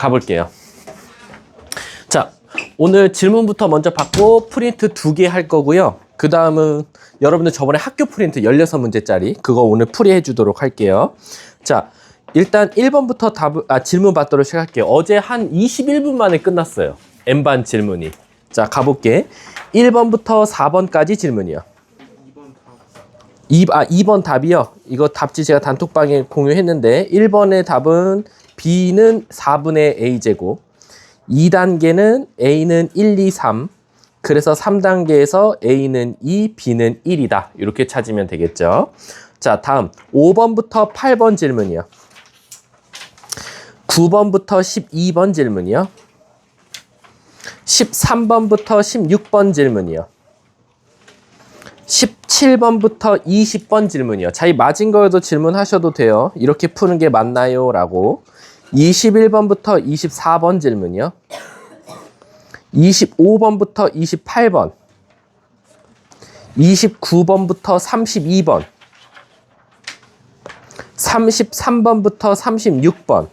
가볼게요. 자, 오늘 질문부터 먼저 받고 프린트 2개 할 거고요. 그 다음은 여러분들 저번에 학교 프린트 16문제짜리 그거 오늘 풀이해 주도록 할게요. 자, 일단 1번부터 질문 받도록 시작할게요. 어제 한 21분 만에 끝났어요. N반 질문이. 자, 가볼게. 1번부터 4번까지 질문이요. 2번 답이요. 이거 답지 제가 단톡방에 공유했는데 1번의 답은 B는 4분의 A제곱, 2단계는 A는 1, 2, 3, 그래서 3단계에서 A는 2, B는 1이다. 이렇게 찾으면 되겠죠. 자, 다음 5번부터 8번 질문이요. 9번부터 12번 질문이요. 13번부터 16번 질문이요. 17번부터 20번 질문이요. 자기 맞은 거에도 질문하셔도 돼요. 이렇게 푸는 게 맞나요? 라고. 21번부터 24번 질문이요. 25번부터 28번. 29번부터 32번. 33번부터 36번.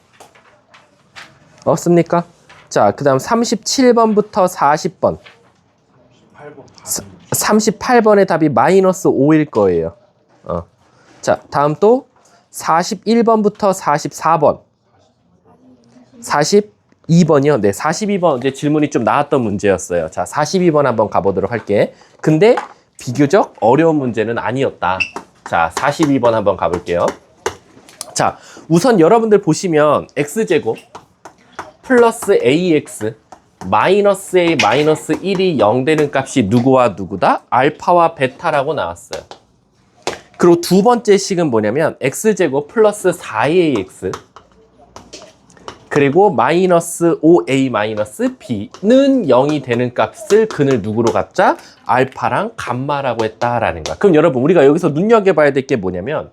없습니까? 자, 그 다음 37번부터 40번. 38번의 답이 마이너스 5일 거예요. 자, 다음 또 41번부터 44번. 42번이요. 네, 42번 이제 질문이 좀 나왔던 문제였어요. 자, 42번 한번 가보도록 할게. 근데 비교적 어려운 문제는 아니었다. 자, 42번 한번 가볼게요. 자, 우선 여러분들 보시면 x제곱 플러스 ax 마이너스 a 마이너스 1이 0 되는 값이 누구와 누구다? 알파와 베타라고 나왔어요. 그리고 두 번째 식은 뭐냐면 x제곱 플러스 4ax 그리고 마이너스 5a 마이너스 b는 0이 되는 값을 근을 누구로 갖자? 알파랑 감마라고 했다라는 거야. 그럼 여러분 우리가 여기서 눈여겨봐야 될 게 뭐냐면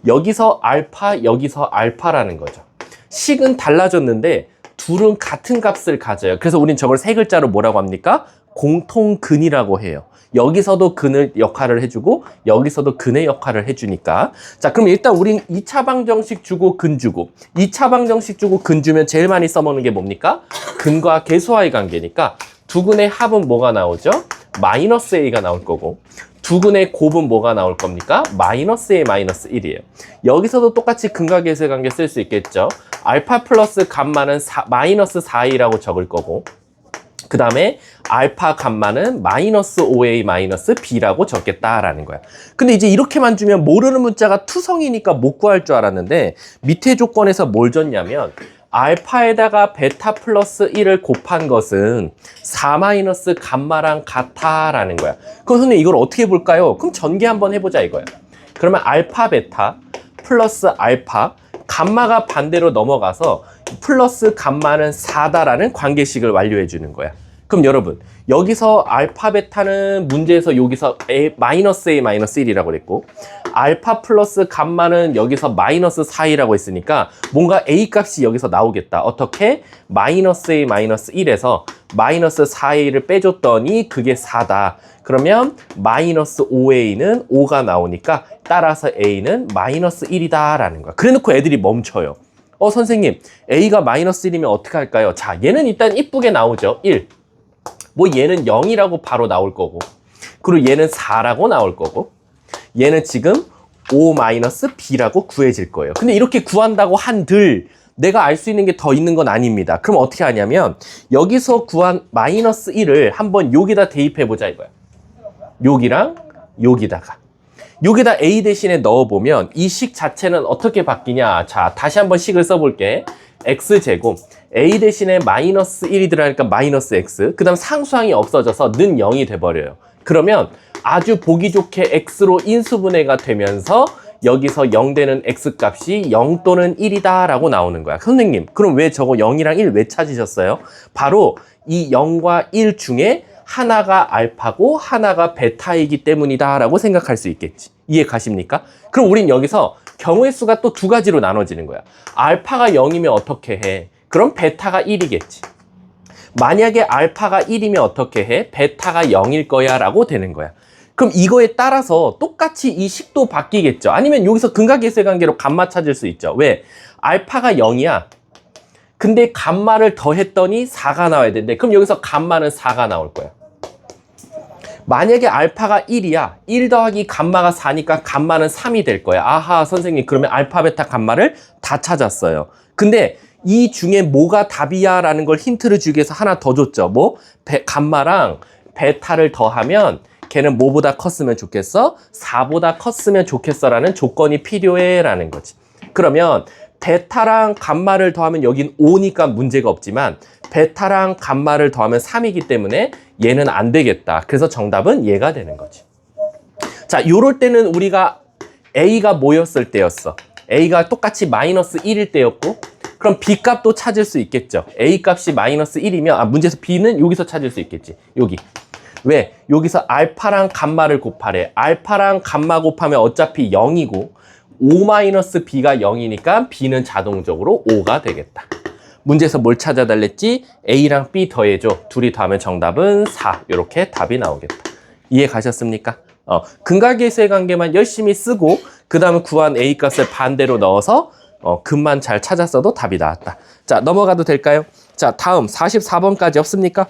여기서 알파, 여기서 알파라는 거죠. 식은 달라졌는데 둘은 같은 값을 가져요. 그래서 우린 저걸 세 글자로 뭐라고 합니까? 공통근이라고 해요. 여기서도 근을 역할을 해주고 여기서도 근의 역할을 해주니까. 자, 그럼 일단 우린 2차 방정식 주고 근 주고 2차 방정식 주고 근 주면 제일 많이 써먹는 게 뭡니까? 근과 계수와의 관계니까 두 근의 합은 뭐가 나오죠? 마이너스 a가 나올 거고 두 근의 곱은 뭐가 나올 겁니까? 마이너스 a 마이너스 1이에요. 여기서도 똑같이 근과 계수의 관계 쓸 수 있겠죠. 알파 플러스 감마는 마이너스 4a라고 적을 거고 그 다음에 알파 감마는 마이너스 5a 마이너스 b라고 적겠다라는 거야. 근데 이제 이렇게만 주면 모르는 문자가 투성이니까 못 구할 줄 알았는데 밑에 조건에서 뭘 줬냐면 알파에다가 베타 플러스 1을 곱한 것은 4 마이너스 감마랑 같아라는 거야. 그럼 선생님 이걸 어떻게 볼까요? 그럼 전개 한번 해보자 이거야. 그러면 알파 베타 플러스 알파 감마가 반대로 넘어가서 플러스 감마는 4다라는 관계식을 완료해 주는 거야. 그럼 여러분 여기서 알파 베타는 문제에서 여기서 마이너스 a 마이너스 1이라고 그랬고 알파 플러스 감마는 여기서 마이너스 4이라고 했으니까 뭔가 a 값이 여기서 나오겠다. 어떻게? 마이너스 a 마이너스 1에서 마이너스 4a를 빼줬더니 그게 4다. 그러면 마이너스 5a는 5가 나오니까 따라서 a는 마이너스 1이다 라는 거야. 그래 놓고 애들이 멈춰요. 선생님 a가 마이너스 1이면 어떻게 할까요? 자, 얘는 일단 이쁘게 나오죠. 1. 뭐 얘는 0이라고 바로 나올 거고 그리고 얘는 4라고 나올 거고 얘는 지금 5-b라고 구해질 거예요. 근데 이렇게 구한다고 한들 내가 알 수 있는 게 더 있는 건 아닙니다. 그럼 어떻게 하냐면 여기서 구한 마이너스 1을 한번 여기다 대입해 보자 이거야. 여기랑 여기다가 여기다 a 대신에 넣어보면 이 식 자체는 어떻게 바뀌냐. 자, 다시 한번 식을 써볼게. x제곱 a 대신에 마이너스 1이 들어가니까 마이너스 x 그 다음 상수항이 없어져서 는 0이 돼버려요. 그러면 아주 보기 좋게 x로 인수분해가 되면서 여기서 0 되는 x 값이 0 또는 1이다 라고 나오는 거야. 선생님 그럼 왜 저거 0이랑 1 왜 찾으셨어요? 바로 이 0과 1 중에 하나가 알파고 하나가 베타이기 때문이다 라고 생각할 수 있겠지. 이해 가십니까? 그럼 우린 여기서 경우의 수가 또 두 가지로 나눠지는 거야. 알파가 0이면 어떻게 해? 그럼 베타가 1이겠지. 만약에 알파가 1이면 어떻게 해? 베타가 0일 거야 라고 되는 거야. 그럼 이거에 따라서 똑같이 이 식도 바뀌겠죠. 아니면 여기서 근과 계수의 관계로 감마 찾을 수 있죠. 왜? 알파가 0이야. 근데 감마를 더했더니 4가 나와야 되는데 그럼 여기서 감마는 4가 나올 거야. 만약에 알파가 1이야. 1 더하기 감마가 4니까 감마는 3이 될 거야. 아하, 선생님, 그러면 알파, 베타, 감마를 다 찾았어요. 근데 이 중에 뭐가 답이야? 라는 걸 힌트를 주기 위해서 하나 더 줬죠. 뭐? 감마랑 베타를 더하면 걔는 뭐보다 컸으면 좋겠어? 4보다 컸으면 좋겠어 라는 조건이 필요해 라는 거지. 그러면 베타랑 감마를 더하면 여긴 5니까 문제가 없지만 베타랑 감마를 더하면 3이기 때문에 얘는 안 되겠다. 그래서 정답은 얘가 되는 거지. 자, 요럴 때는 우리가 A가 뭐였을 때였어? A가 똑같이 마이너스 1일 때였고 그럼 B 값도 찾을 수 있겠죠. A 값이 마이너스 1이면 문제에서 B는 여기서 찾을 수 있겠지. 여기. 왜? 여기서 알파랑 감마를 곱하래. 알파랑 감마 곱하면 어차피 0이고 5-B가 0이니까 B는 자동적으로 5가 되겠다. 문제에서 뭘 찾아달랬지? A랑 B 더해줘. 둘이 더하면 정답은 4. 이렇게 답이 나오겠다. 이해 가셨습니까? 근각계수의 관계만 열심히 쓰고 그 다음에 구한 A 값을 반대로 넣어서 근만 잘 찾았어도 답이 나왔다. 자, 넘어가도 될까요? 자, 다음 44번까지 없습니까?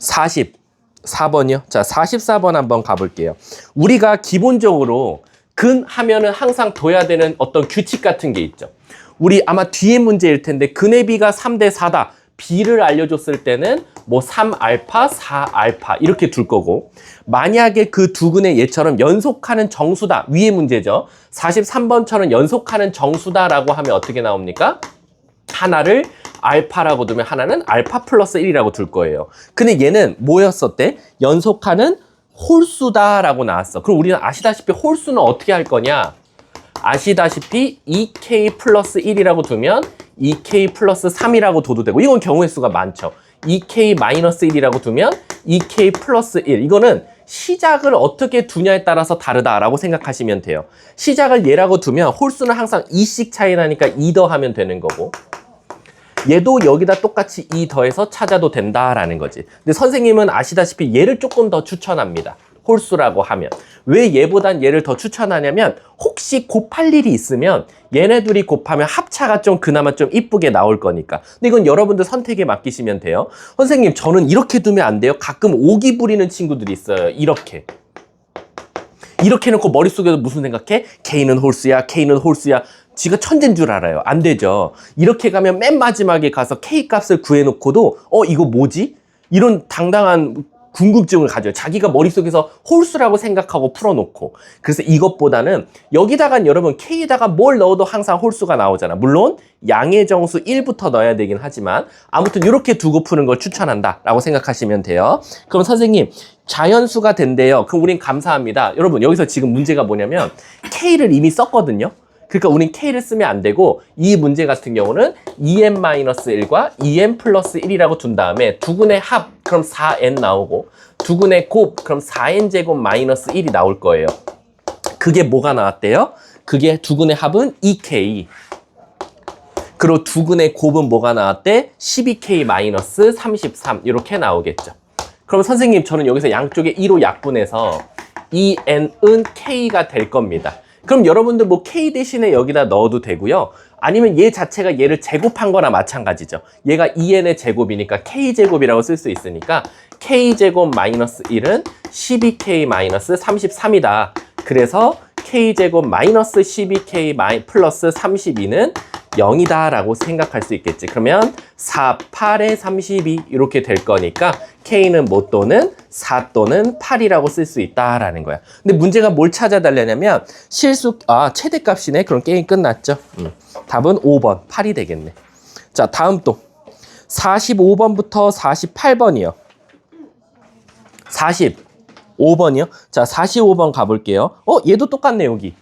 44번이요. 자, 44번 한번 가볼게요. 우리가 기본적으로 근 하면은 항상 둬야 되는 어떤 규칙 같은 게 있죠. 우리 아마 뒤에 문제일 텐데 근의 비가 3대 4다. B를 알려줬을 때는 뭐 3알파, 4알파 이렇게 둘 거고 만약에 그 두 근의 얘처럼 연속하는 정수다. 위의 문제죠. 43번처럼 연속하는 정수다라고 하면 어떻게 나옵니까? 하나를 알파라고 두면 하나는 알파 플러스 1이라고 둘 거예요. 근데 얘는 뭐였었대? 연속하는 홀수다라고 나왔어. 그럼 우리는 아시다시피 홀수는 어떻게 할 거냐? 아시다시피 2k 플러스 1이라고 두면 2k 플러스 3이라고 둬도 되고 이건 경우의 수가 많죠. 2k 마이너스 1이라고 두면 2k 플러스 1 이거는 시작을 어떻게 두냐에 따라서 다르다라고 생각하시면 돼요. 시작을 얘라고 두면 홀수는 항상 2씩 차이 나니까 2 더하면 되는 거고 얘도 여기다 똑같이 2 더해서 찾아도 된다라는 거지. 근데 선생님은 아시다시피 얘를 조금 더 추천합니다. 홀수라고 하면. 왜 얘보단 얘를 더 추천하냐면 혹시 곱할 일이 있으면 얘네 둘이 곱하면 합차가 좀 그나마 좀 이쁘게 나올 거니까. 근데 이건 여러분들 선택에 맡기시면 돼요. 선생님 저는 이렇게 두면 안 돼요. 가끔 오기 부리는 친구들이 있어요. 이렇게 놓고 머릿속에서 무슨 생각해? K는 홀수야, K는 홀수야. 지가 천재인 줄 알아요. 안 되죠. 이렇게 가면 맨 마지막에 가서 K 값을 구해놓고도 이거 뭐지? 이런 당당한 궁금증을 가져요. 자기가 머릿속에서 홀수라고 생각하고 풀어놓고. 그래서 이것보다는 여기다가 여러분 K에다가 뭘 넣어도 항상 홀수가 나오잖아. 물론 양의 정수 1부터 넣어야 되긴 하지만 아무튼 이렇게 두고 푸는 걸 추천한다 라고 생각하시면 돼요. 그럼 선생님 자연수가 된대요. 그럼 우린 감사합니다. 여러분 여기서 지금 문제가 뭐냐면 K를 이미 썼거든요. 그러니까 우린 K를 쓰면 안 되고 이 문제 같은 경우는 2n-1과 2n 플러스 1이라고 둔 다음에 두근의 합 그럼 4n 나오고 두근의 곱 그럼 4n 제곱 마이너스 1이 나올 거예요. 그게 뭐가 나왔대요? 그게 두근의 합은 2k 그리고 두근의 곱은 뭐가 나왔대? 12k 마이너스 33 이렇게 나오겠죠. 그럼 선생님 저는 여기서 양쪽에 2로 약분해서 2n은 k가 될 겁니다. 그럼 여러분들 뭐 K 대신에 여기다 넣어도 되고요. 아니면 얘 자체가 얘를 제곱한 거나 마찬가지죠. 얘가 2n의 제곱이니까 K제곱이라고 쓸 수 있으니까 K제곱 마이너스 1은 12K 마이너스 33이다. 그래서 K제곱 마이너스 12K 플러스 32는 0이다 라고 생각할 수 있겠지. 그러면 4, 8에 32 이렇게 될 거니까 K는 뭐 또는 4 또는 8이라고 쓸 수 있다라는 거야. 근데 문제가 뭘 찾아달라냐면 최대값이네. 그럼 게임 끝났죠. 답은 5번 8이 되겠네. 자 다음 또 45번부터 48번이요. 45번이요. 자 45번 가볼게요. 얘도 똑같네 여기.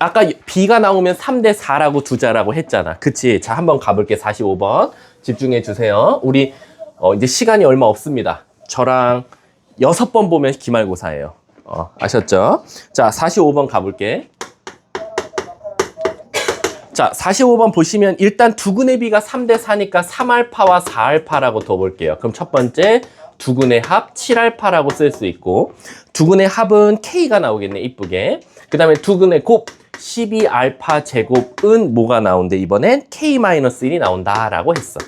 아까 B가 나오면 3대 4라고 두자라고 했잖아. 그치? 자, 한번 가볼게. 45번. 집중해 주세요. 우리, 이제 시간이 얼마 없습니다. 저랑 6번 보면 기말고사예요. 아셨죠? 자, 45번 가볼게. 자, 45번 보시면 일단 두근의 비가 3대 4니까 3알파와 4알파라고 둬볼게요. 그럼 첫 번째, 두근의 합 7알파라고 쓸 수 있고, 두근의 합은 K가 나오겠네, 이쁘게. 그 다음에 두근의 곱, 12알파 제곱은 뭐가 나온대? 이번엔 K-1이 나온다라고 했어.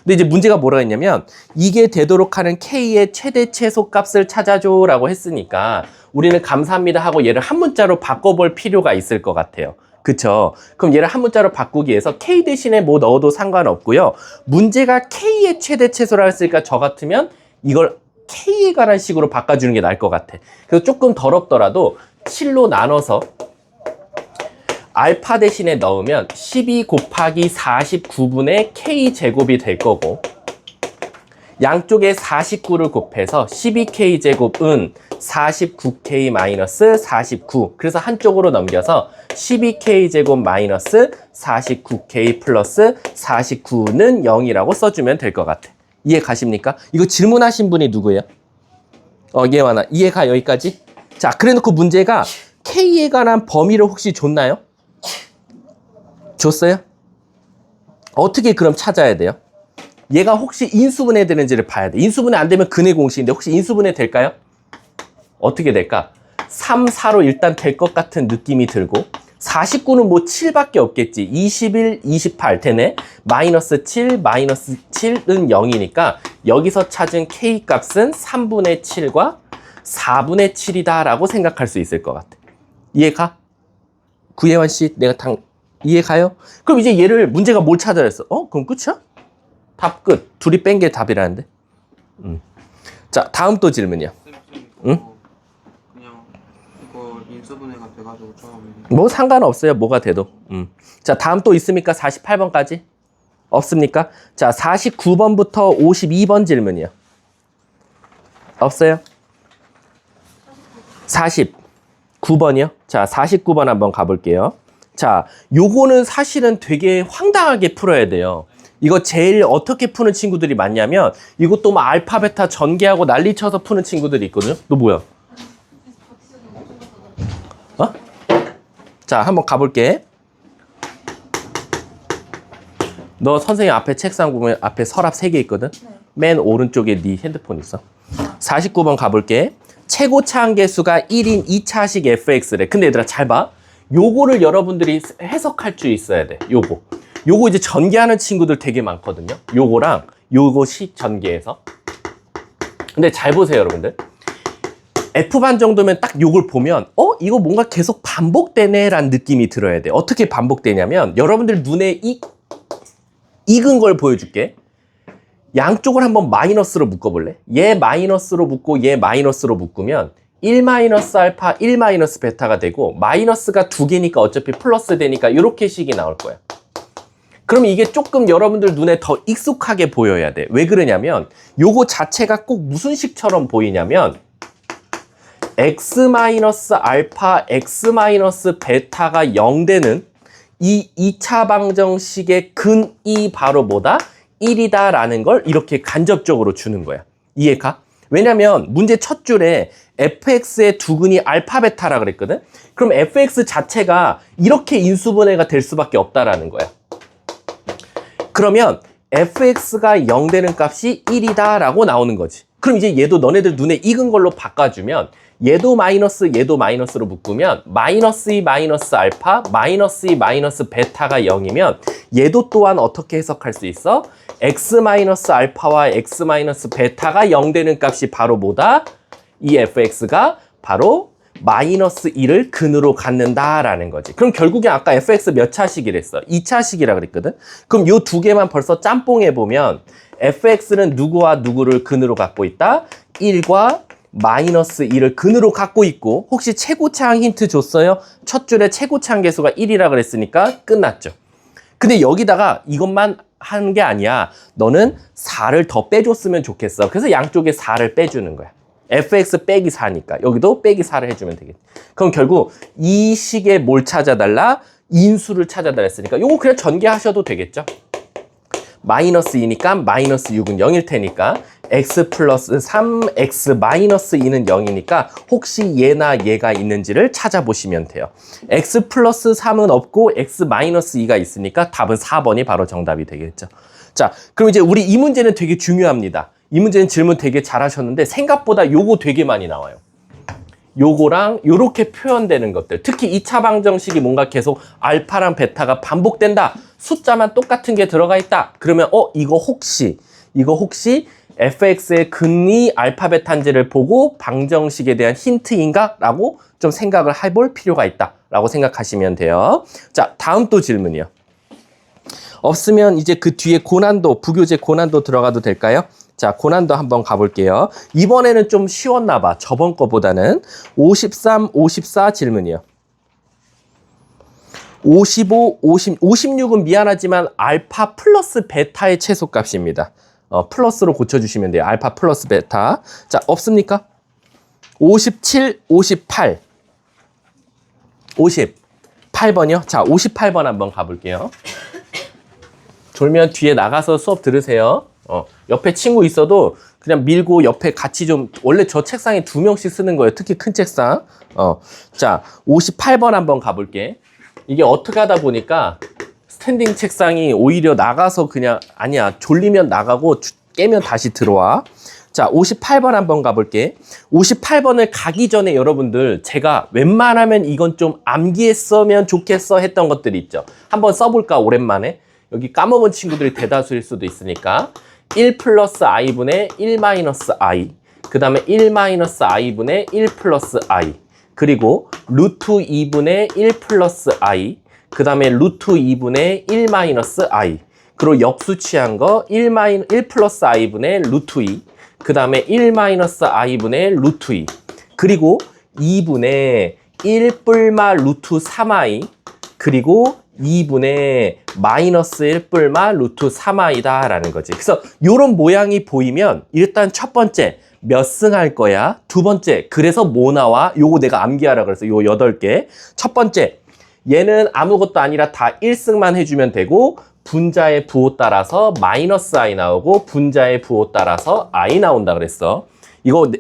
근데 이제 문제가 뭐라 했냐면 이게 되도록 하는 K의 최대 최소 값을 찾아줘 라고 했으니까 우리는 감사합니다 하고 얘를 한 문자로 바꿔볼 필요가 있을 것 같아요. 그쵸? 그럼 얘를 한 문자로 바꾸기 위해서 K 대신에 뭐 넣어도 상관없고요. 문제가 K의 최대 최소라 했으니까 저 같으면 이걸 K에 관한 식으로 바꿔주는 게 나을 것 같아. 그래서 조금 더럽더라도 7로 나눠서 알파 대신에 넣으면 12 곱하기 49분의 K제곱이 될 거고 양쪽에 49를 곱해서 12K제곱은 49K-49 그래서 한쪽으로 넘겨서 12K제곱 마이너스 49K 플러스 49는 0이라고 써주면 될 것 같아. 이해 가십니까? 이거 질문하신 분이 누구예요? 예완아 이해가 여기까지? 자 그래놓고 문제가 K에 관한 범위를 혹시 줬나요? 줬어요? 어떻게 그럼 찾아야 돼요? 얘가 혹시 인수분해 되는지를 봐야 돼. 인수분해 안 되면 근의 공식인데 혹시 인수분해 될까요? 어떻게 될까? 3, 4로 일단 될 것 같은 느낌이 들고 49는 뭐 7밖에 없겠지. 21, 28 되네. 마이너스 7, 마이너스 7은 0이니까 여기서 찾은 K 값은 3분의 7과 4분의 7이다 라고 생각할 수 있을 것 같아. 이해가? 구예환 씨 내가 이해 가요? 그럼 이제 얘를 문제가 뭘 찾아야 했어? 그럼 끝이야? 답 끝. 둘이 뺀 게 답이라는데. 자, 다음 또 질문이요. 응? 그냥 이거 인수분해가 돼가지고 처음에 뭐 상관없어요. 뭐가 돼도. 자, 다음 또 있습니까? 48번까지? 없습니까? 자, 49번부터 52번 질문이요. 없어요? 49번이요? 자, 49번 한번 가볼게요. 자, 요거는 사실은 되게 황당하게 풀어야 돼요. 이거 제일 어떻게 푸는 친구들이 많냐면 이것도 막 알파, 베타 전개하고 난리 쳐서 푸는 친구들이 있거든요. 너 뭐야? 자, 한번 가볼게. 너 선생님 앞에 책상 보면 앞에 서랍 3개 있거든? 맨 오른쪽에 네 핸드폰 있어. 49번 가볼게. 최고차 함계수가 1인 2차식 fx래. 근데 얘들아 잘 봐. 요거를 여러분들이 해석할 줄 있어야 돼. 요거 이제 전개하는 친구들 되게 많거든요. 요거랑 요거식 전개해서. 근데 잘 보세요, 여러분들. F반 정도면 딱 요걸 보면 이거 뭔가 계속 반복되네 라는 느낌이 들어야 돼. 어떻게 반복되냐면 여러분들 눈에 익은 걸 보여줄게. 양쪽을 한번 마이너스로 묶어볼래? 얘 마이너스로 묶고 얘 마이너스로 묶으면 1 마이너스 알파, 1 마이너스 베타가 되고 마이너스가 2개니까 어차피 플러스 되니까 이렇게 식이 나올 거야. 그럼 이게 조금 여러분들 눈에 더 익숙하게 보여야 돼. 왜 그러냐면 요거 자체가 꼭 무슨 식처럼 보이냐면 x 마이너스 알파, x 마이너스 베타가 0 되는 이 2차 방정식의 근이 바로 뭐다? 1이다 라는 걸 이렇게 간접적으로 주는 거야. 이해가? 왜냐면 문제 첫 줄에 fx의 두 근이 알파, 베타라 그랬거든? 그럼 fx 자체가 이렇게 인수분해가 될 수밖에 없다라는 거야. 그러면 fx가 0 되는 값이 1이다 라고 나오는 거지. 그럼 이제 얘도 너네들 눈에 익은 걸로 바꿔주면 얘도 마이너스 얘도 마이너스로 묶으면 마이너스 2 마이너스 알파 마이너스 2 마이너스 베타가 0이면 얘도 또한 어떻게 해석할 수 있어? x 마이너스 알파와 x 마이너스 베타가 0 되는 값이 바로 뭐다? 이 fx가 바로 마이너스 1을 근으로 갖는다라는 거지. 그럼 결국에 아까 fx 몇 차식이랬어? 2차식이라 그랬거든? 그럼 요 두 개만 벌써 짬뽕해보면 fx는 누구와 누구를 근으로 갖고 있다? 1과 마이너스 1을 근으로 갖고 있고 혹시 최고차항 힌트 줬어요? 첫 줄에 최고차항 계수가 1이라 그랬으니까 끝났죠. 근데 여기다가 이것만 하는 게 아니야. 너는 4를 더 빼줬으면 좋겠어. 그래서 양쪽에 4를 빼주는 거야. fx 빼기 4니까 여기도 빼기 4를 해주면 되겠지. 그럼 결국 이 식에 뭘 찾아달라? 인수를 찾아달라 했으니까 요거 그냥 전개하셔도 되겠죠. 마이너스 2니까 마이너스 6은 0일 테니까 x 플러스 3, x 마이너스 2는 0이니까 혹시 얘나 얘가 있는지를 찾아보시면 돼요. x 플러스 3은 없고 x 마이너스 2가 있으니까 답은 4번이 바로 정답이 되겠죠. 자, 그럼 이제 우리 이 문제는 되게 중요합니다. 이 문제는 질문 되게 잘하셨는데 생각보다 요거 되게 많이 나와요. 요거랑 요렇게 표현되는 것들, 특히 2차 방정식이 뭔가 계속 알파랑 베타가 반복된다, 숫자만 똑같은 게 들어가 있다, 그러면 이거 혹시 fx의 근이 알파 베타인지를 보고 방정식에 대한 힌트인가? 라고 좀 생각을 해볼 필요가 있다 라고 생각하시면 돼요. 자, 다음 또 질문이요. 없으면 이제 그 뒤에 고난도, 부교재 고난도 들어가도 될까요? 자, 고난도 한번 가볼게요. 이번에는 좀 쉬웠나 봐. 저번 거보다는. 53, 54 질문이요. 55, 56은 미안하지만 알파 플러스 베타의 최소값입니다. 플러스로 고쳐주시면 돼요. 알파 플러스 베타. 자, 없습니까? 57, 58. 58번이요? 자, 58번 한번 가볼게요. 졸면 뒤에 나가서 수업 들으세요. 옆에 친구 있어도 그냥 밀고 옆에 같이 좀, 원래 저 책상에 2명씩 쓰는 거예요. 특히 큰 책상. 자, 58번 한번 가볼게. 이게 어떻게 하다 보니까 스탠딩 책상이 오히려 나가서 그냥, 아니야, 졸리면 나가고 깨면 다시 들어와. 자, 58번 한번 가볼게. 58번을 가기 전에 여러분들, 제가 웬만하면 이건 좀 암기했으면 좋겠어 했던 것들이 있죠. 한번 써볼까, 오랜만에. 여기 까먹은 친구들이 대다수일 수도 있으니까. 1 플러스 i분의 1 마이너스 i, 그 다음에 1 마이너스 i분의 1 플러스 i, 그리고 루트 2분의 1 플러스 i, 그 다음에 루트 2분의 1 마이너스 i, 그리고 역수 취한 거 1 플러스 i분의 루트 2, 그 다음에 1 마이너스 i분의 루트 2, 그리고 2분의 1 뿔마 루트 3i, 그리고 2분의 마이너스 1 뿔마 루트 3i다 라는 거지. 그래서 요런 모양이 보이면 일단 첫 번째 몇 승 할 거야? 두 번째, 그래서 뭐 나와? 요거 내가 암기하라 그랬어. 요 8개. 첫 번째, 얘는 아무것도 아니라 다 1승만 해주면 되고, 분자의 부호 따라서 마이너스 i 나오고 분자의 부호 따라서 i 나온다 그랬어. 이거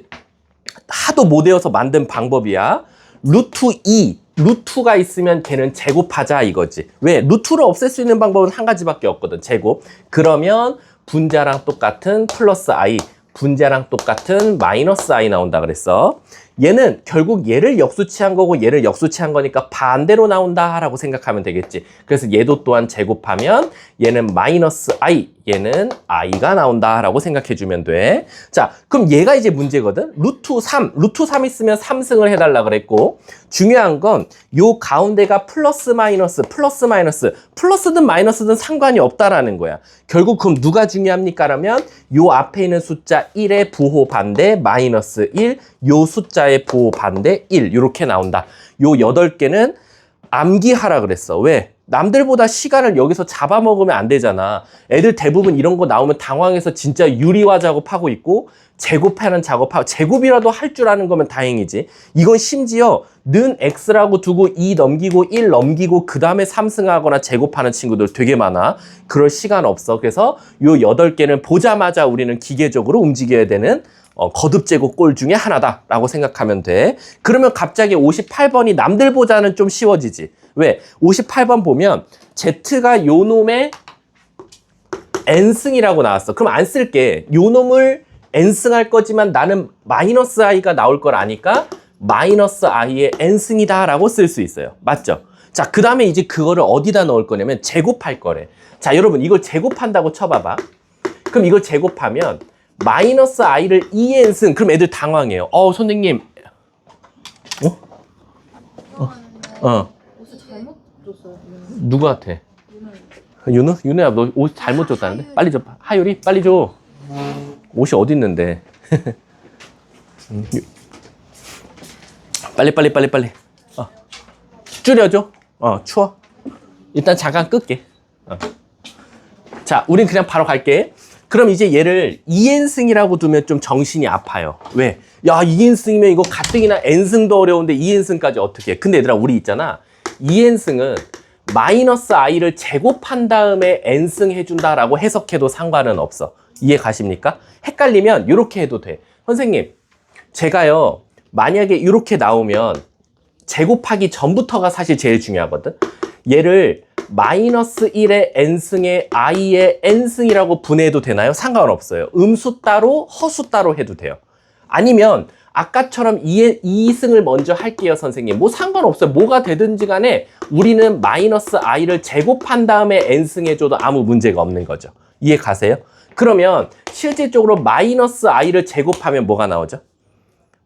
하도 못 외워서 만든 방법이야. 루트 2, 루트가 있으면 걔는 제곱하자 이거지. 왜? 루트를 없앨 수 있는 방법은 한 가지밖에 없거든. 제곱. 그러면 분자랑 똑같은 플러스 i, 분자랑 똑같은 마이너스 i 나온다 그랬어. 얘는 결국 얘를 역수치한 거고 얘를 역수치한 거니까 반대로 나온다 라고 생각하면 되겠지. 그래서 얘도 또한 제곱하면 얘는 마이너스 i, 얘는 i가 나온다 라고 생각해 주면 돼. 자, 그럼 얘가 이제 문제거든. 루트 3 있으면 3승을 해달라 그랬고, 중요한 건 요 가운데가 플러스 마이너스, 플러스든 마이너스든 상관이 없다라는 거야. 결국 그럼 누가 중요합니까? 라면 요 앞에 있는 숫자 1의 부호 반대 마이너스 1, 요 숫자의 부호 반대 1, 이렇게 나온다. 요 8개는 암기하라 그랬어. 왜? 남들보다 시간을 여기서 잡아먹으면 안 되잖아. 애들 대부분 이런 거 나오면 당황해서 진짜 유리화 작업하고 있고, 제곱하는 작업하고, 제곱이라도 할 줄 아는 거면 다행이지. 이건 심지어 는 x라고 두고 2 넘기고 1 넘기고 그 다음에 3승하거나 제곱하는 친구들 되게 많아. 그럴 시간 없어. 그래서 요 8개는 보자마자 우리는 기계적으로 움직여야 되는 거듭제곱 꼴 중에 하나다라고 생각하면 돼. 그러면 갑자기 58번이 남들보다는 좀 쉬워지지. 왜? 58번 보면 Z가 요 놈의 n승이라고 나왔어. 그럼 안 쓸게. 요 놈을 n승 할 거지만 나는 마이너스 i가 나올 걸 아니까 마이너스 i의 n승이다 라고 쓸 수 있어요. 맞죠? 자, 그 다음에 이제 그거를 어디다 넣을 거냐면 제곱할 거래. 자, 여러분 이걸 제곱한다고 쳐봐봐. 그럼 이걸 제곱하면 마이너스 i를 2n승. 그럼 애들 당황해요. 선생님. 옷을 잘못 줬어요. 누구한테? 윤우? 윤우야, 너 옷 잘못 줬다는데? 빨리 줘. 하율이? 빨리 줘. 옷이 어디 있는데? 빨리. 줄여줘. 추워. 일단 잠깐 끌게. 자, 우린 그냥 바로 갈게. 그럼 이제 얘를 2n승이라고 두면 좀 정신이 아파요. 왜? 야, 2n승이면 이거 가뜩이나 n승도 어려운데 2n승까지 어떻게 해? 근데 얘들아, 우리 있잖아. 2n승은 마이너스 i를 제곱한 다음에 n승 해준다라고 해석해도 상관은 없어. 이해 가십니까? 헷갈리면 이렇게 해도 돼. 선생님, 제가요, 만약에 이렇게 나오면 제곱하기 전부터가 사실 제일 중요하거든. 얘를 마이너스 1의 n승의 i의 n승이라고 분해해도 되나요? 상관없어요. 음수 따로 허수 따로 해도 돼요. 아니면 아까처럼 2승을 먼저 할게요, 선생님. 뭐 상관없어요. 뭐가 되든지 간에 우리는 마이너스 i를 제곱한 다음에 n승 해줘도 아무 문제가 없는 거죠. 이해 가세요? 그러면 실질적으로 마이너스 i를 제곱하면 뭐가 나오죠?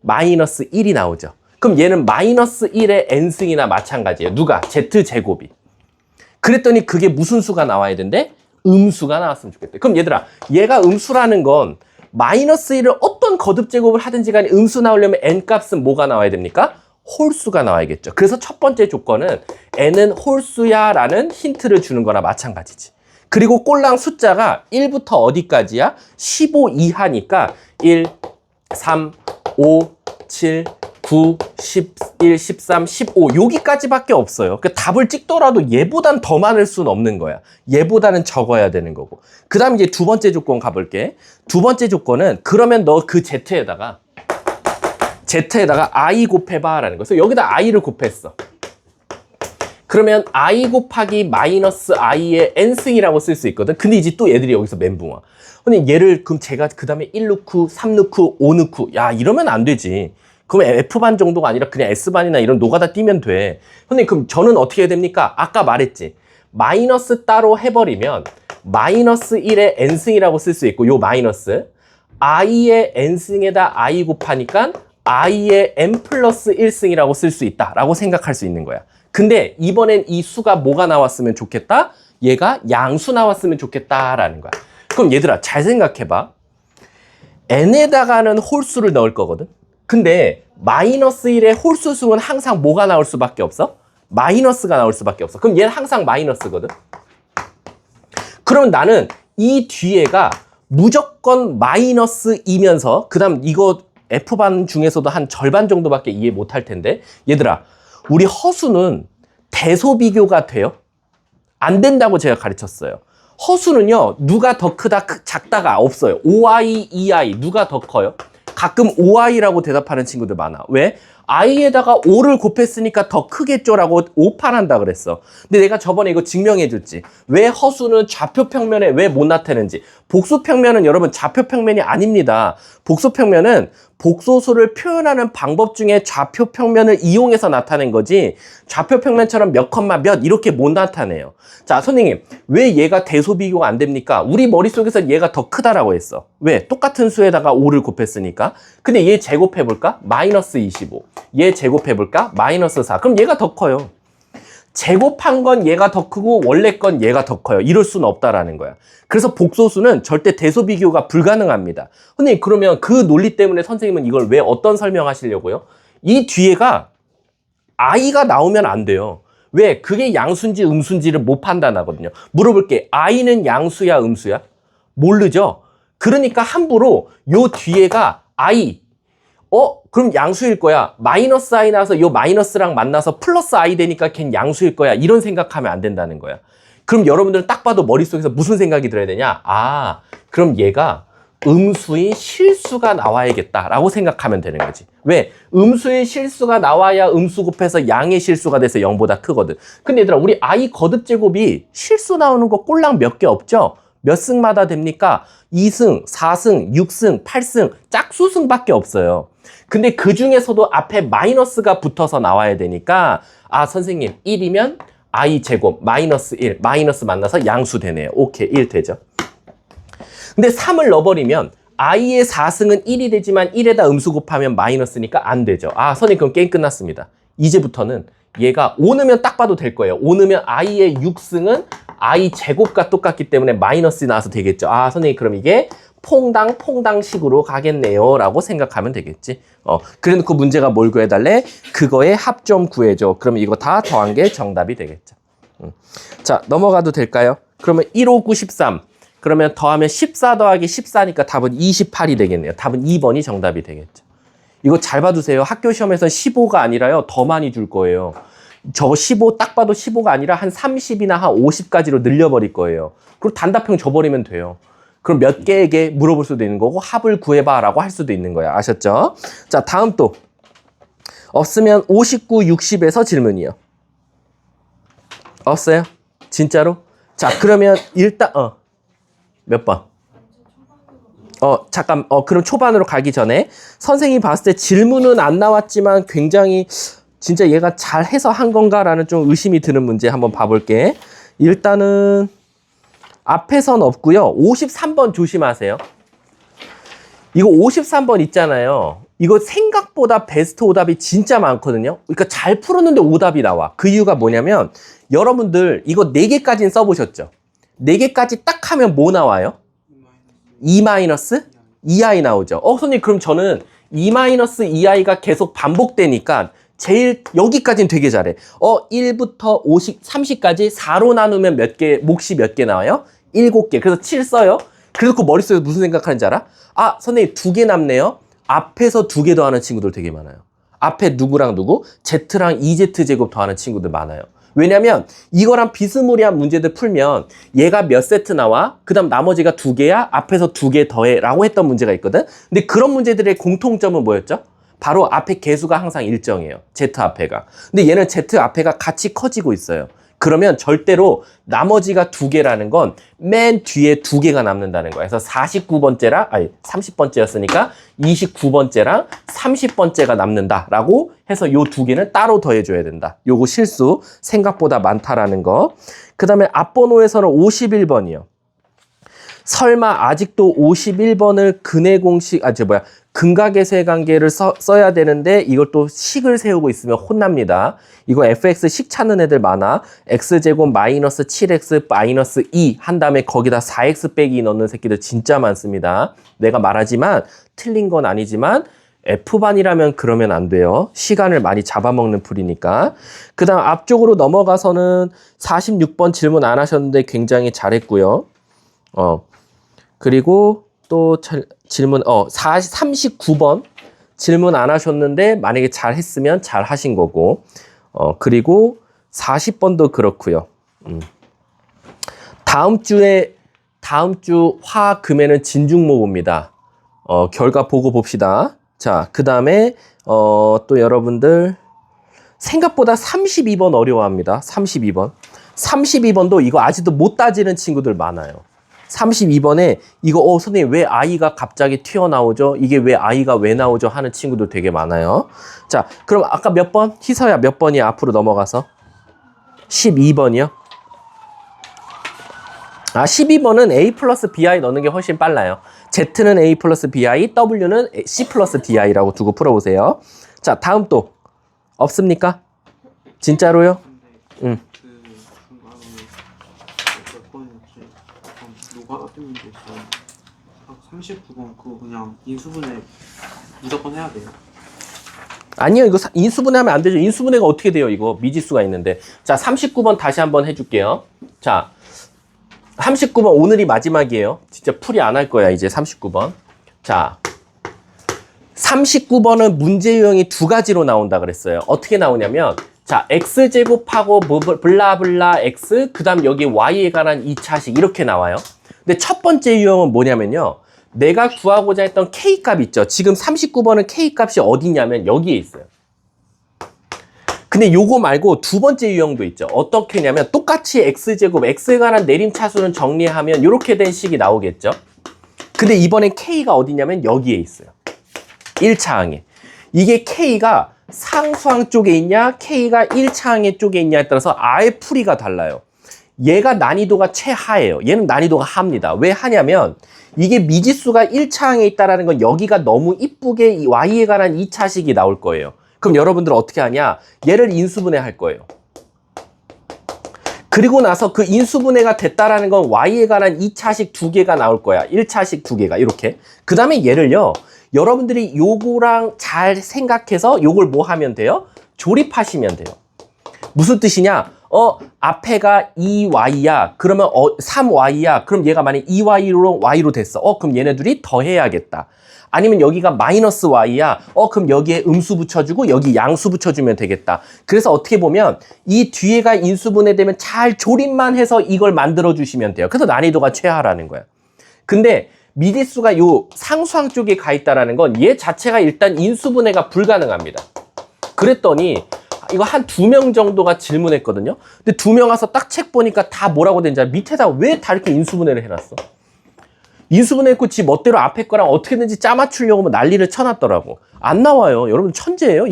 마이너스 1이 나오죠. 그럼 얘는 마이너스 1의 n승이나 마찬가지예요. 누가? z제곱이. 그랬더니 그게 무슨 수가 나와야 된대? 음수가 나왔으면 좋겠대. 그럼 얘들아, 얘가 음수라는 건 마이너스 1을 어떤 거듭제곱을 하든지 간에 음수 나오려면 n값은 뭐가 나와야 됩니까? 홀수가 나와야겠죠. 그래서 첫 번째 조건은 n은 홀수야 라는 힌트를 주는 거나 마찬가지지. 그리고 꼴랑 숫자가 1부터 어디까지야? 15 이하니까 1, 3, 5, 7, 9, 11, 13, 15 여기까지밖에 없어요. 그 답을 찍더라도 얘보단 더 많을 수는 없는 거야. 얘보다는 적어야 되는 거고. 그 다음 이제 두 번째 조건 가볼게. 두 번째 조건은 그러면 너 그 z에다가 i 곱해봐 라는 거야. 그래서 여기다 i를 곱했어. 그러면 i 곱하기 마이너스 i의 n승이라고 쓸 수 있거든. 근데 이제 또 얘들이 여기서 멘붕 와. 근데 얘를 그럼 제가 그 다음에 1 넣고 3 넣고 5 넣고 야 이러면 안 되지. 그럼 F반 정도가 아니라 그냥 S반이나 이런 노가다 띄면 돼. 선생님 그럼 저는 어떻게 해야 됩니까? 아까 말했지. 마이너스 따로 해버리면 마이너스 1의 n승이라고 쓸 수 있고 요 마이너스 i의 n승에다 i 곱하니까 i의 n 플러스 1승이라고 쓸 수 있다라고 생각할 수 있는 거야. 근데 이번엔 이 수가 뭐가 나왔으면 좋겠다? 얘가 양수 나왔으면 좋겠다라는 거야. 그럼 얘들아 잘 생각해봐. n에다가는 홀수를 넣을 거거든. 근데 마이너스 1의 홀수승은 항상 뭐가 나올 수밖에 없어? 마이너스가 나올 수밖에 없어. 그럼 얘는 항상 마이너스거든. 그러면 나는 이 뒤에가 무조건 마이너스이면서 그 다음 이거 F반 중에서도 한 절반 정도밖에 이해 못할 텐데 얘들아 우리 허수는 대소 비교가 돼요? 안 된다고 제가 가르쳤어요. 허수는요 누가 더 크다 작다가 없어요. 5i, 2i 누가 더 커요? 가끔 5i라고 대답하는 친구들 많아. 왜? i에다가 5를 곱했으니까 더 크겠죠라고 5판한다 그랬어. 근데 내가 저번에 이거 증명해줬지. 왜 허수는 좌표평면에 왜 못 나타내는지. 복수평면은 여러분 좌표평면이 아닙니다. 복수평면은 복소수를 표현하는 방법 중에 좌표평면을 이용해서 나타낸 거지 좌표평면처럼 몇 컴마 몇 이렇게 못 나타내요. 자 선생님 왜 얘가 대소비교가 안 됩니까? 우리 머릿속에서 얘가 더 크다라고 했어. 왜? 똑같은 수에다가 5를 곱했으니까. 근데 얘 제곱해볼까? 마이너스 25. 얘 제곱해볼까? 마이너스 4. 그럼 얘가 더 커요. 제곱한 건 얘가 더 크고 원래 건 얘가 더 커요. 이럴 수는 없다라는 거야. 그래서 복소수는 절대 대소비교가 불가능합니다. 선생님 그러면 그 논리 때문에 선생님은 이걸 왜 어떤 설명하시려고요? 이 뒤에가 i가 나오면 안 돼요. 왜? 그게 양수인지 음수인지를 못 판단하거든요. 물어볼게. i는 양수야 음수야? 모르죠? 그러니까 함부로 요 뒤에가 i 그럼 양수일 거야. 마이너스 i 나와서 요 마이너스랑 만나서 플러스 i 되니까 걘 양수일 거야. 이런 생각하면 안 된다는 거야. 그럼 여러분들은 딱 봐도 머릿속에서 무슨 생각이 들어야 되냐? 그럼 얘가 음수인 실수가 나와야겠다라고 생각하면 되는 거지. 왜? 음수인 실수가 나와야 음수 곱해서 양의 실수가 돼서 0보다 크거든. 근데 얘들아 우리 i 거듭제곱이 실수 나오는 거 꼴랑 몇 개 없죠? 몇 승마다 됩니까? 2승, 4승, 6승, 8승, 짝수승밖에 없어요. 근데 그 중에서도 앞에 마이너스가 붙어서 나와야 되니까 선생님 1이면 i 제곱 마이너스 1 마이너스 만나서 양수 되네요. 오케이 1 되죠. 근데 3을 넣어버리면 i의 4승은 1이 되지만 1에다 음수 곱하면 마이너스니까 안 되죠. 선생님 그럼 게임 끝났습니다. 이제부터는 얘가 5 넣으면 딱 봐도 될 거예요. 5 넣으면 i의 6승은 i 제곱과 똑같기 때문에 마이너스 나와서 되겠죠. 선생님 그럼 이게 퐁당식으로 가겠네요 라고 생각하면 되겠지. 그래놓고 문제가 뭘 구해달래? 그거의 합 좀 구해줘. 그러면 이거 다 더한 게 정답이 되겠죠. 자 넘어가도 될까요? 그러면 1, 5, 9, 13 그러면 더하면 14 더하기 14니까 답은 28이 되겠네요. 답은 2번이 정답이 되겠죠. 이거 잘 봐두세요. 학교 시험에서는 15가 아니라요 더 많이 줄 거예요. 저거 15 딱 봐도 15가 아니라 한 30이나 한 50까지로 늘려버릴 거예요. 그리고 단답형 줘버리면 돼요. 그럼 몇 개에게 물어볼 수도 있는 거고 합을 구해봐 라고 할 수도 있는 거야. 아셨죠? 자 다음 또 없으면 59, 60에서 질문이요. 없어요? 진짜로? 자 그러면 일단 몇 번? 잠깐, 그럼 초반으로 가기 전에 선생님이 봤을 때 질문은 안 나왔지만 굉장히 진짜 얘가 잘해서 한 건가라는 좀 의심이 드는 문제 한번 봐볼게. 일단은 앞에선 없고요. 53번 조심하세요. 이거 53번 있잖아요. 이거 생각보다 베스트 오답이 진짜 많거든요. 그러니까 잘 풀었는데 오답이 나와. 그 이유가 뭐냐면 여러분들 이거 4개까지는 써보셨죠? 4개까지 딱 하면 뭐 나와요? E-2i 나오죠. 선생님 그럼 저는 E-2i가 계속 반복되니까 제일 여기까지는 되게 잘해. 1부터 30까지 4로 나누면 몇 개, 몫이 몇 개 나와요? 7개. 그래서 7 써요. 그래서 그 머릿속에 무슨 생각하는지 알아? 선생님 2개 남네요. 앞에서 2개 더하는 친구들 되게 많아요. 앞에 누구랑 누구? Z랑 2Z 제곱 더하는 친구들 많아요. 왜냐면 이거랑 비스무리한 문제들 풀면 얘가 몇 세트 나와? 그 다음 나머지가 2개야? 앞에서 2개 더해 라고 했던 문제가 있거든? 근데 그런 문제들의 공통점은 뭐였죠? 바로 앞에 개수가 항상 일정해요. Z 앞에가. 근데 얘는 Z 앞에가 같이 커지고 있어요. 그러면 절대로 나머지가 2개라는 건 맨 뒤에 2개가 남는다는 거야. 그래서 30번째였으니까 29번째랑 30번째가 남는다라고 해서 요 2개는 따로 더해줘야 된다. 요거 실수 생각보다 많다라는 거. 그 다음에 앞번호에서는 51번이요. 설마 아직도 51번을 근해 공식, 근각의 관계를 써야 되는데 이걸 또 식을 세우고 있으면 혼납니다. 이거 fx 식 찾는 애들 많아. x제곱 마이너스 7x 마이너스 2 한 다음에 거기다 4x 빼기 2 넣는 새끼들 진짜 많습니다. 내가 말하지만 틀린 건 아니지만 F반이라면 그러면 안 돼요. 시간을 많이 잡아먹는 풀이니까. 그 다음 앞쪽으로 넘어가서는 46번 질문 안 하셨는데 굉장히 잘했고요. 그리고 또 질문 39번 질문 안 하셨는데 만약에 잘 했으면 잘 하신 거고 그리고 40번도 그렇고요. 다음 주 화금에는 진중모고입니다. 결과 보고 봅시다. 자, 그 다음에 또 여러분들 생각보다 32번 어려워합니다. 32번도 이거 아직도 못 따지는 친구들 많아요. 32번에 이거 선생님 왜 i가 갑자기 튀어나오죠? 이게 왜 i가 왜 나오죠? 하는 친구들 되게 많아요. 자, 그럼 아까 몇 번? 희서야 몇 번이야? 앞으로 넘어가서 12번이요? 12번은 a 플러스 bi 넣는 게 훨씬 빨라요. z는 a 플러스 bi, w는 c 플러스 di라고 두고 풀어보세요. 자, 다음 또 없습니까? 진짜로요? 응. 노가 같은 문제 있어요. 39번 그거 그냥 인수분해 무조건 해야 돼요. 아니요, 이거 인수분해하면 안 되죠. 인수분해가 어떻게 돼요? 이거 미지수가 있는데. 자, 39번 다시 한번 해줄게요. 자, 39번 오늘이 마지막이에요. 진짜 풀이 안 할 거야 이제 39번. 자, 39번은 문제 유형이 2가지로 나온다 그랬어요. 어떻게 나오냐면 자, x제곱하고 블라블라 x 그 다음 여기 y에 관한 2차식 이렇게 나와요. 근데 첫 번째 유형은 뭐냐면요. 내가 구하고자 했던 k값 있죠. 지금 39번은 k값이 어디냐면 여기에 있어요. 근데 요거 말고 두 번째 유형도 있죠. 어떻게 하냐면 똑같이 x제곱, x에 관한 내림차수는 정리하면 이렇게 된 식이 나오겠죠. 근데 이번엔 k가 어디냐면 여기에 있어요. 1차항에. 이게 k가 상수항 쪽에 있냐, k가 1차항의 쪽에 있냐에 따라서 아예 풀이가 달라요. 얘가 난이도가 최하예요. 얘는 난이도가 하입니다. 왜 하냐면 이게 미지수가 1차항에 있다는 건 여기가 너무 이쁘게 이 y에 관한 2차식이 나올 거예요. 그럼 여러분들 어떻게 하냐? 얘를 인수분해 할 거예요. 그리고 나서 그 인수분해가 됐다라는 건 y에 관한 2차식 2개가 나올 거야. 1차식 2개가 이렇게. 그 다음에 얘를요. 여러분들이 요거랑 잘 생각해서 요걸 뭐 하면 돼요? 조립하시면 돼요. 무슨 뜻이냐? 앞에가 2y야. 그러면 3y야. 그럼 얘가 만약 2y로 y로 됐어. 그럼 얘네들이 더해야겠다. 아니면 여기가 마이너스 y야. 그럼 여기에 음수 붙여주고 여기 양수 붙여주면 되겠다. 그래서 어떻게 보면 이 뒤에가 인수분해되면 잘 조립만 해서 이걸 만들어 주시면 돼요. 그래서 난이도가 최하라는 거야. 근데 미지수가 요 상수항 쪽에 가 있다라는 건 얘 자체가 일단 인수분해가 불가능합니다. 그랬더니 이거 한 2명 정도가 질문했거든요. 근데 2명 와서 딱 책 보니까 다 뭐라고 된지 알아? 밑에다 왜 다 이렇게 인수분해를 해놨어? 인수분해 했고 지 멋대로 앞에 거랑 어떻게든지 짜맞추려고 뭐 난리를 쳐놨더라고. 안 나와요. 여러분 천재예요.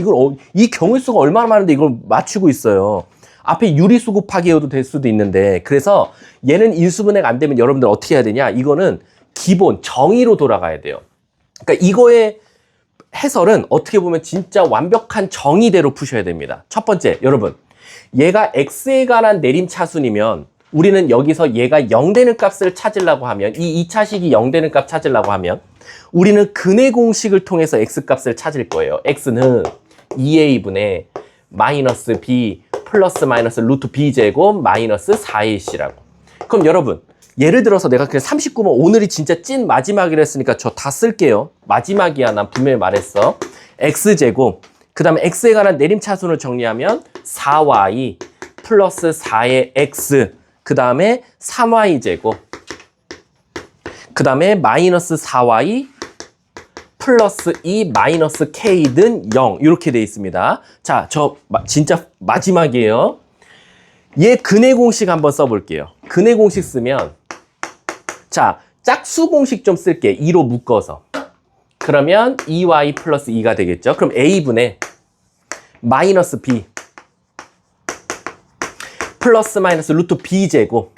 이 경우수가 얼마나 많은데 이걸 맞추고 있어요. 앞에 유리수 곱하기여도 될 수도 있는데, 그래서 얘는 인수분해가 안 되면 여러분들 어떻게 해야 되냐? 이거는 기본 정의로 돌아가야 돼요. 그러니까 이거의 해설은 어떻게 보면 진짜 완벽한 정의대로 푸셔야 됩니다. 첫 번째, 여러분, 얘가 x에 관한 내림차순이면 우리는 여기서 얘가 0 되는 값을 찾으려고 하면, 이 2차식이 0 되는 값 찾으려고 하면 우리는 근의 공식을 통해서 x 값을 찾을 거예요. x는 2a분의 마이너스 b 플러스 마이너스 루트 b제곱 마이너스 4ac라고. 그럼 여러분, 예를 들어서 내가 그냥 39번 오늘이 진짜 찐 마지막이라 했으니까 저 다 쓸게요. 마지막이야. 난 분명히 말했어. x제곱, 그 다음에 x에 관한 내림차순을 정리하면 4y 플러스 4의 x, 그 다음에 3y제곱, 그 다음에 마이너스 4y 플러스 2 마이너스 k는 0 이렇게 돼 있습니다. 자, 저 진짜 마지막이에요. 얘 근의 공식 한번 써볼게요. 근의 공식 쓰면, 자, 짝수 공식 좀 쓸게. 2로 묶어서. 그러면 2y 플러스 2가 되겠죠. 그럼 a분의 마이너스 b 플러스 마이너스 루트 b제곱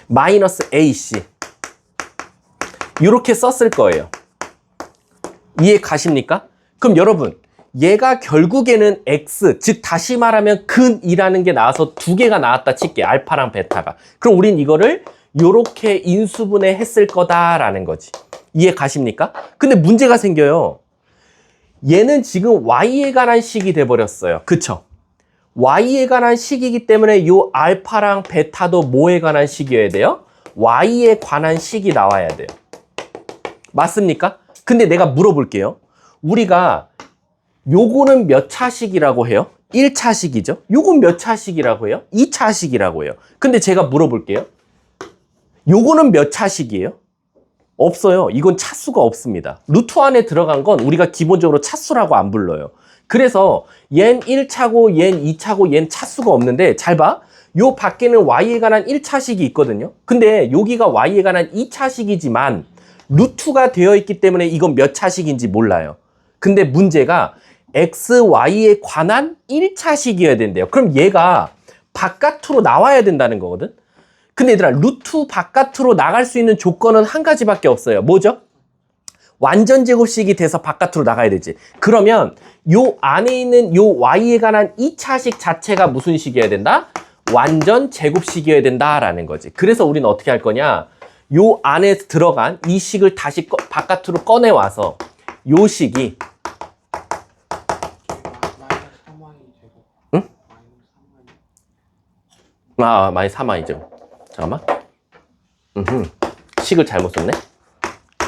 마이너스 ac 이렇게 썼을 거예요. 이해 가십니까? 그럼 여러분, 얘가 결국에는 x, 즉 다시 말하면 근이라는 게 나와서 두 개가 나왔다 칠게. 알파랑 베타가. 그럼 우린 이거를 요렇게 인수분해 했을 거다라는 거지. 이해 가십니까? 근데 문제가 생겨요. 얘는 지금 y에 관한 식이 돼버렸어요. 그쵸? y에 관한 식이기 때문에 요 알파랑 베타도 뭐에 관한 식이어야 돼요? y에 관한 식이 나와야 돼요. 맞습니까? 근데 내가 물어볼게요. 우리가 요거는 몇 차식이라고 해요? 1차식이죠? 요건 몇 차식이라고 해요? 2차식이라고 해요. 근데 제가 물어볼게요. 요거는 몇 차식이에요? 없어요. 이건 차수가 없습니다. 루트 안에 들어간 건 우리가 기본적으로 차수라고 안 불러요. 그래서 얜 1차고 얜 2차고 얜 차수가 없는데, 잘 봐. 요 밖에는 y에 관한 1차식이 있거든요. 근데 여기가 y에 관한 2차식이지만 루트가 되어 있기 때문에 이건 몇 차식인지 몰라요. 근데 문제가 x, y에 관한 1차식이어야 된대요. 그럼 얘가 바깥으로 나와야 된다는 거거든. 근데 얘들아, 루트 바깥으로 나갈 수 있는 조건은 한 가지밖에 없어요. 뭐죠? 완전 제곱식이 돼서 바깥으로 나가야 되지. 그러면 요 안에 있는 요 y에 관한 2차식 자체가 무슨 식이어야 된다? 완전 제곱식이어야 된다라는 거지. 그래서 우리는 어떻게 할 거냐? 요 안에 들어간 이 식을 다시 바깥으로 꺼내와서 요 식이 응? 마이너스 3y죠. 잠깐만. 식을 잘못 썼네.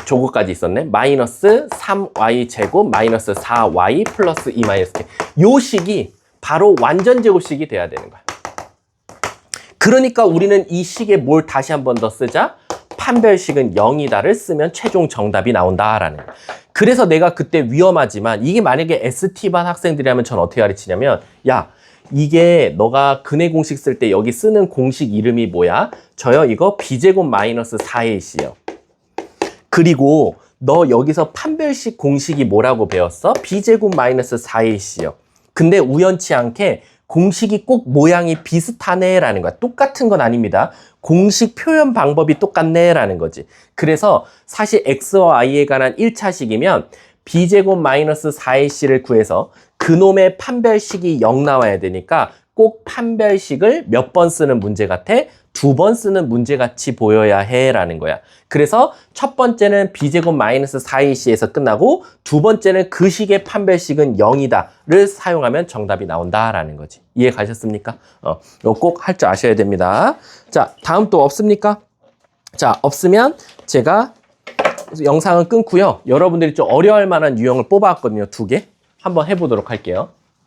저거까지 있었네. 마이너스 3y 제곱 마이너스 4y 플러스 2 마이너스 k. 요 식이 바로 완전 제곱식이 돼야 되는 거야. 그러니까 우리는 이 식에 뭘 다시 한 번 더 쓰자? 판별식은 0이다를 쓰면 최종 정답이 나온다라는 거야. 그래서 내가 그때 위험하지만, 이게 만약에 ST반 학생들이라면 전 어떻게 가르치냐면, 야, 이게 너가 근의 공식 쓸 때 여기 쓰는 공식 이름이 뭐야? 저요, 이거 b제곱 마이너스 4ac요. 그리고 너 여기서 판별식 공식이 뭐라고 배웠어? b제곱 마이너스 4ac요. 근데 우연치 않게 공식이 꼭 모양이 비슷하네 라는 거야. 똑같은 건 아닙니다. 공식 표현 방법이 똑같네 라는 거지. 그래서 사실 x와 y에 관한 1차식이면 b제곱 마이너스 4ac를 구해서 그놈의 판별식이 0 나와야 되니까 꼭 판별식을 몇 번 쓰는 문제 같아? 2번 쓰는 문제같이 보여야 해 라는 거야. 그래서 첫 번째는 b제곱 마이너스 4ac에서 끝나고, 두 번째는 그 식의 판별식은 0이다를 사용하면 정답이 나온다라는 거지. 이해 가셨습니까? 이거 꼭 할 줄 아셔야 됩니다. 자, 다음 또 없습니까? 자, 없으면 제가 영상은 끊고요. 여러분들이 좀 어려워할 만한 유형을 뽑아왔거든요. 2개. 한번 해보도록 할게요.